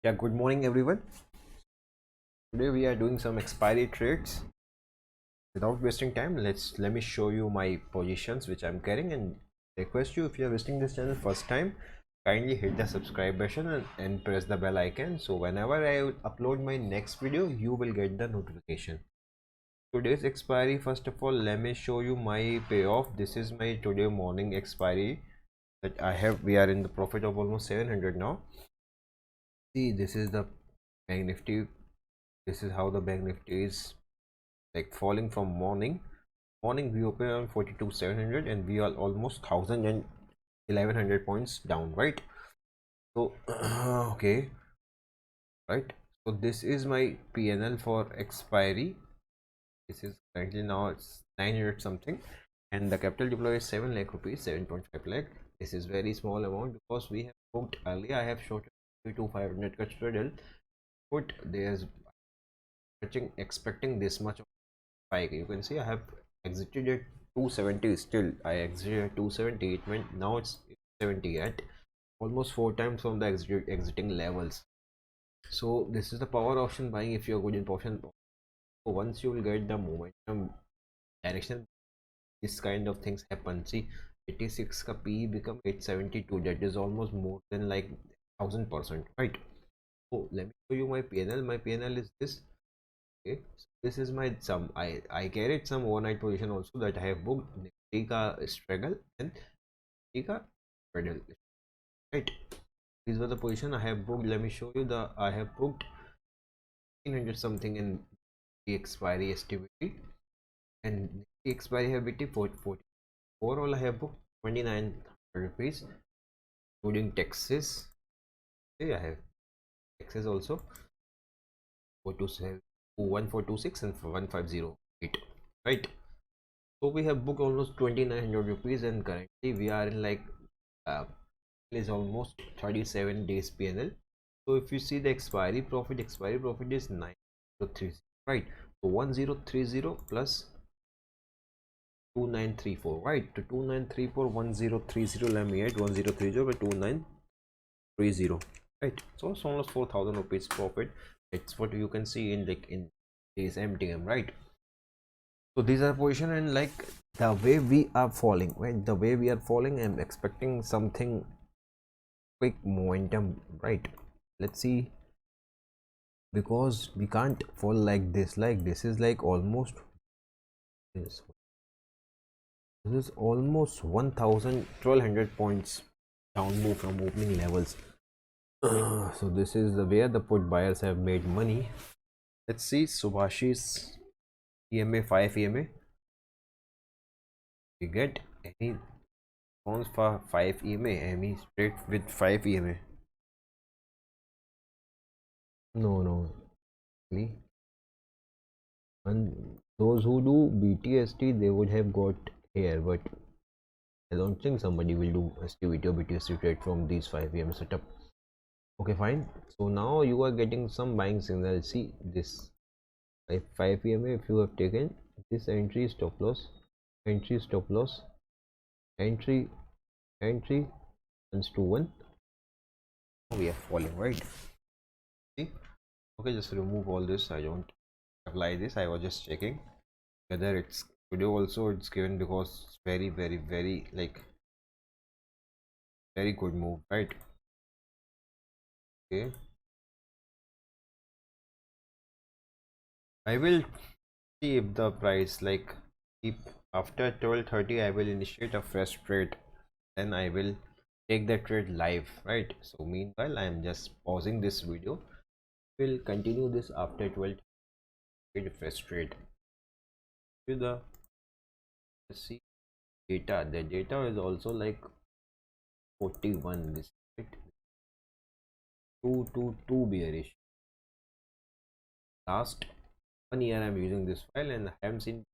Yeah, good morning everyone. Today we are doing some expiry trades. Without wasting time, let me show you my positions which I'm carrying, and request you, if you are visiting this channel first time, kindly hit the subscribe button and press the bell icon, so whenever I upload my next video you will get the notification. Today's expiry, first of all let me show you my payoff. This is my today morning expiry that I have. We are in the profit of almost 700 now. See, this is the bank nifty. This is how the bank nifty is like falling from morning. We open on 42,700 and we are almost 1000 and 1100 points down, right? So okay, right, so this is my PNL for expiry. This is currently now it's 900 something, and the capital deploy is 7 lakh rupees, 7.5 lakh. This is very small amount because we have booked earlier. I have short to 500 cut straddle, but there's expecting this much spike. You can see I have exited at 270. Still I exited at 270. It went, now it's 70 at almost 4 times from the exiting levels. So this is the power option buying if you're good in option. So once you will get the momentum direction, this kind of things happen. See, 86 ka PE become 872. That is almost more than like 1000%, right? So let me show you my PNL. My PNL is this. Okay, so this is my sum. I carried some overnight position also that I have booked. Nifty ka struggle and Nifty ka straddle, right? These were the position I have booked. Let me show you the I have booked 1500 something in the expiry estimate, and the expiry have been 40. Overall I have booked 2900 rupees including taxes. Okay, I have taxes also 427 1426 and 1508, right? So we have booked almost 2900 rupees, and currently we are in like uh, is almost 37 days PNL. So if you see the expiry profit is 9030, right? So 1030 plus 2934, right? To 2934 1030, let me add 1030 by 2930, right? So it's almost 4000 rupees profit. It's what you can see in like in this MTM, right? So these are position, and like the way we are falling, right? The way we are falling, I'm expecting something quick momentum, right? Let's see, because we can't fall like this. Like this is like almost this is almost 1200 points down move from opening levels. So this is the where the put buyers have made money. Let's see Subhashi's EMA 5 EMA. We get any response for 5 EMA? Any straight with 5 EMA? No, really. And those who do BTST, they would have got here, but I don't think somebody will do STVT or BTST trade from these 5 EMA setup. Okay, fine. So now you are getting some buying signal. See this 5 EMA. If you have taken this entry, stop loss, entry, stop loss, entry, entry, and to 1. We are falling, right? See, okay, just remove all this. I don't apply this. I was just checking whether it's video also it's given, because it's very like very good move, right? Okay, I will see if the price like if after 12:30 I will initiate a fresh trade, then I will take the trade live, right? So meanwhile I am just pausing this video. We'll continue this after 12 fresh trade. To the, let's see data. The data is also like 41. This right? 222 bearish. Last 1 year I'm using this file and I haven't seen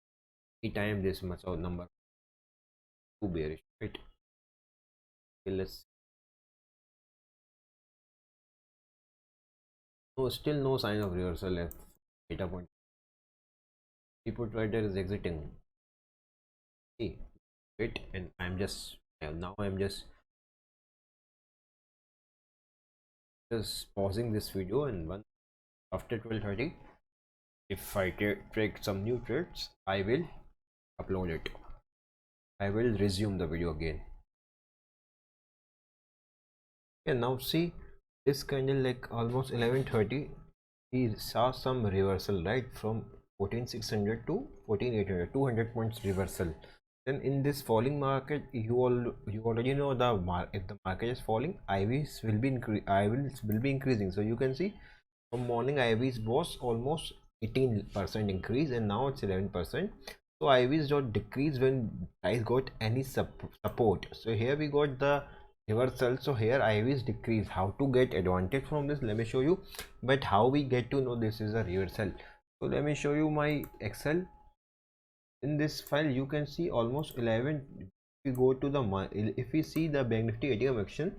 any time this much of number 2 bearish, right? Okay, let's, no, still no sign of reversal left. Data point, people trader is exiting. See, wait, and I'm just now I'm just just pausing this video, and once after 12:30, if I take some new trades, I will upload it. I will resume the video again. And now see this candle, like almost 11:30, we saw some reversal, right, from 14,600 to 14,800, 200 points reversal. Then in this falling market, you already know if the market is falling, IVs will be increasing. So you can see from morning IVs was almost 18% increase, and now it's 11%. So IVs don't decrease when price got any support. So here we got the reversal, so here IVs decrease. How to get advantage from this, let me show you. But how we get to know this is a reversal? So let me show you my Excel. In this file you can see almost 11. If we go to the, if we see the Bank Nifty ATM action,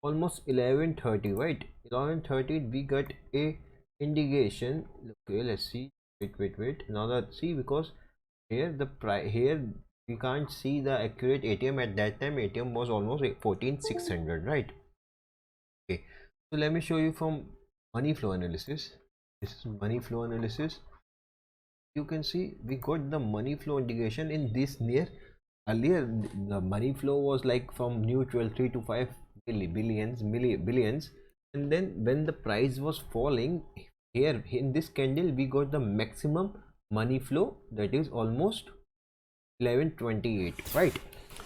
almost 11:30, right? 11:30 we got a indication. Okay, let's see. Wait, now that, see, because here the price, here we can't see the accurate ATM. At that time ATM was almost 14,600, right? Okay, so let me show you from money flow analysis. This is money flow analysis. You can see we got the money flow indication in this near. Earlier the money flow was like from neutral 3 to 5 billions, and then when the price was falling, here in this candle we got the maximum money flow, that is almost 1128, right?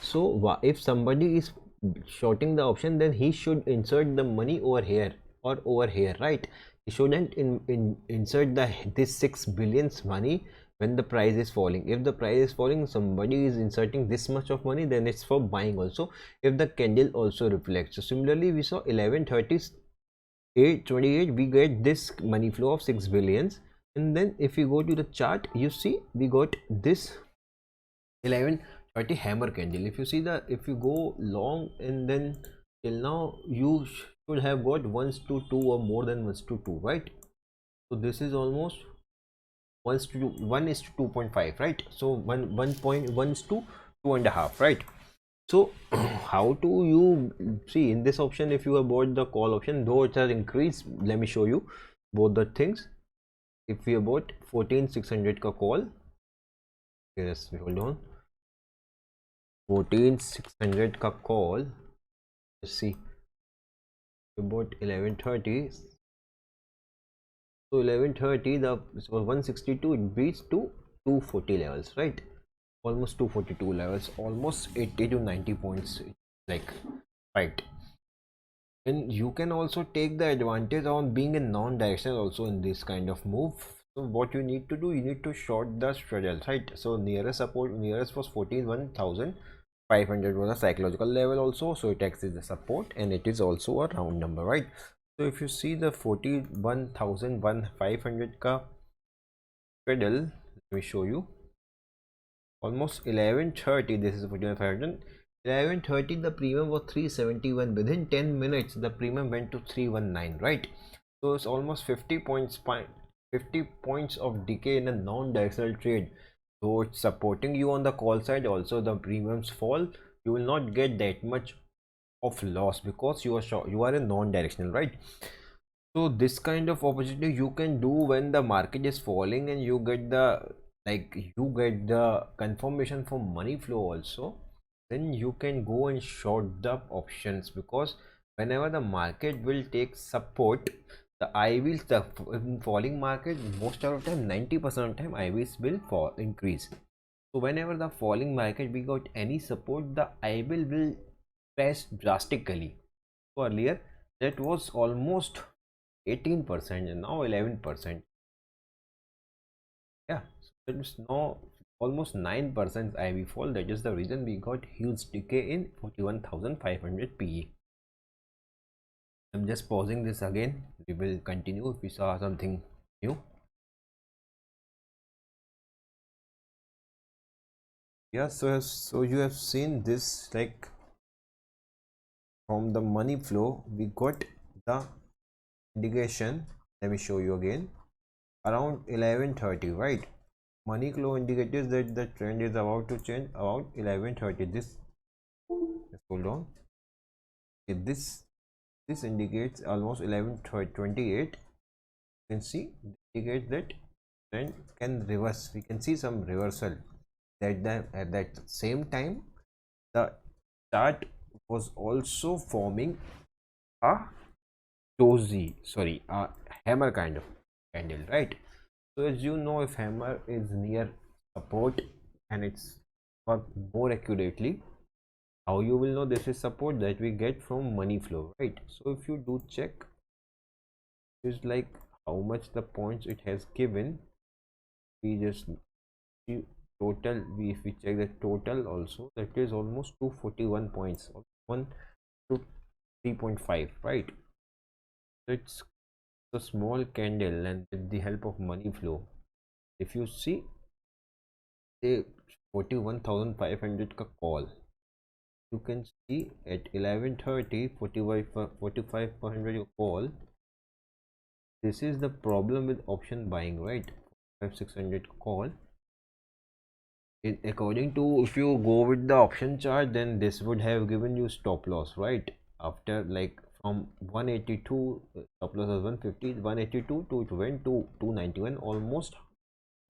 So if somebody is shorting the option, then he should insert the money over here or over here, right? He shouldn't insert this 6 billions money when the price is falling. If the price is falling, somebody is inserting this much of money, then it's for buying also, if the candle also reflects. So similarly we saw 11:30, 8:28, we get this money flow of 6 billions. And then if you go to the chart, you see we got this 11:30 hammer candle. If you see the, if you go long, and then till now you should have got 1:2 or more than 1:2, right? So this is almost 1:2.5, right? So 1.1 to 2.5, right? So how do you see in this option? If you have bought the call option, though it has increased, let me show you both the things. If we have bought 14,600 ka call, yes, hold on, 14,600 ka call, let's see, we bought 11:30. So 11:30, the, so 162, it beats to 240 levels, right? Almost 242 levels, almost 80 to 90 points, like, right? And you can also take the advantage on being a non-directional also in this kind of move. So what you need to do, you need to short the straddles, right? So nearest support, nearest was 41,500 was a psychological level also, so it acts as the support, and it is also a round number, right? So if you see the 41,500 ka straddle, let me show you, almost 11:30, this is 41,500. 11:30 the premium was 371. Within 10 minutes the premium went to 319, right? So it's almost 50 points, 50 points of decay in a non-directional trade. So it's supporting you on the call side also. The premiums fall, you will not get that much of loss because you are sure you are a non-directional, right? So this kind of opportunity you can do when the market is falling, and you get the, like, you get the confirmation for money flow also. Then you can go and short the options, because whenever the market will take support, the IVs, the in falling market, most of the time 90% of the time IVs will fall, increase. So whenever the falling market we got any support, the IVs will press drastically. So earlier that was almost 18% and now 11%. Yeah, so it's now almost 9% IV fall. That is the reason we got huge decay in 41,500 PE. I'm just pausing this again. We will continue if we saw something new. Yeah, so you have seen this, like, from the money flow we got the indication. Let me show you again. Around 11:30, right? Money flow indicators that the trend is about to change about 11:30. This, just hold on. Okay, this this indicates almost 11:28. You can see indicates that trend can reverse. We can see some reversal that at that same time the chart was also forming a dozy, sorry, a hammer kind of candle, right? So as you know, if hammer is near support and it's work more accurately, how you will know this is support? That we get from money flow, right? So if you do check, is like how much the points it has given. We just see total. If we check the total also, that is almost 241 points, 1 to 3.5, right? So it's a small candle, and with the help of money flow, if you see a 41,500 ka call, you can see at 11:30 45,400 call. This is the problem with option buying, right? 5600 call. According to, if you go with the option chart, then this would have given you stop loss, right? After like from 182, stop loss was 150, 182 to it went to 291, almost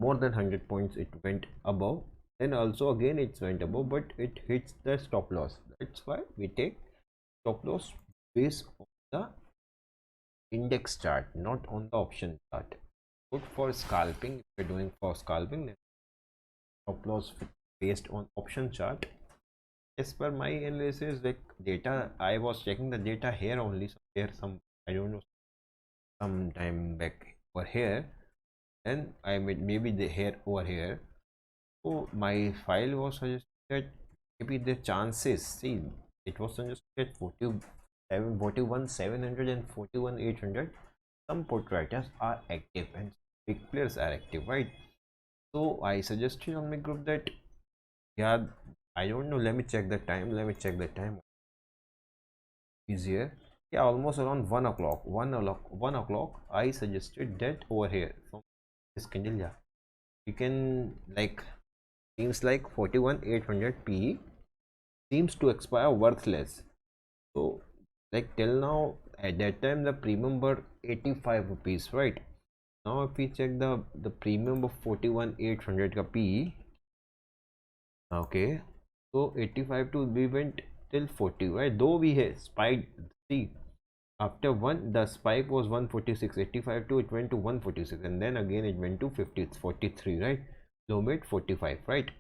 more than 100 points it went above. Then also again it went above, but it hits the stop loss. That's why we take stop loss based on the index chart, not on the option chart. Good for scalping. If you're doing for scalping, then stop loss based on option chart. As per my analysis, like data, I was checking the data here only. So here some, I don't know, some time back over here, and I made maybe the here over here. So my file was suggested that maybe the chances, see, it was suggested 47, 41 700 and 41 800. Some put writers are active and big players are active, right? So I suggested on my group that, yeah, I don't know, let me check the time, easier. Yeah, almost around 1 o'clock, 1 o'clock I suggested that over here from this candle. Yeah, you can like, seems like 41 800 PE seems to expire worthless. So like till now, at that time the premium were 85 rupees, right? Now if we check the premium of 41 800 ka PE, okay, so 85 to we went till 40, right? Though we had spiked, see, after one the spike was 146, 85 to it went to 146, and then again it went to 50, 43, right? Low mid 45, right?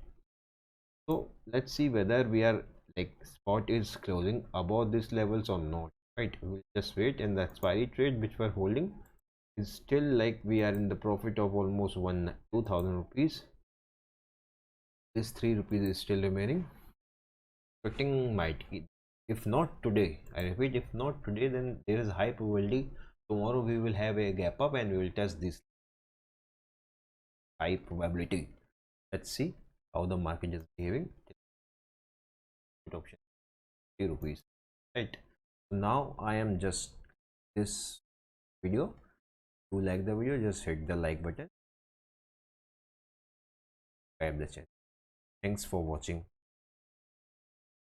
So let's see whether we are like spot is closing above these levels or not, right? We'll just wait, and the expiry trade which we're holding is still like we are in the profit of almost 2000 rupees. This 3 rupees is still remaining. Expecting might, if not today, I repeat, if not today, then there is high probability tomorrow we will have a gap up and we will test this high probability. Let's see how the market is behaving. Option 3 rupees, right? Now I am just this video. If you like the video, just hit the like button, subscribe the channel. Thanks for watching.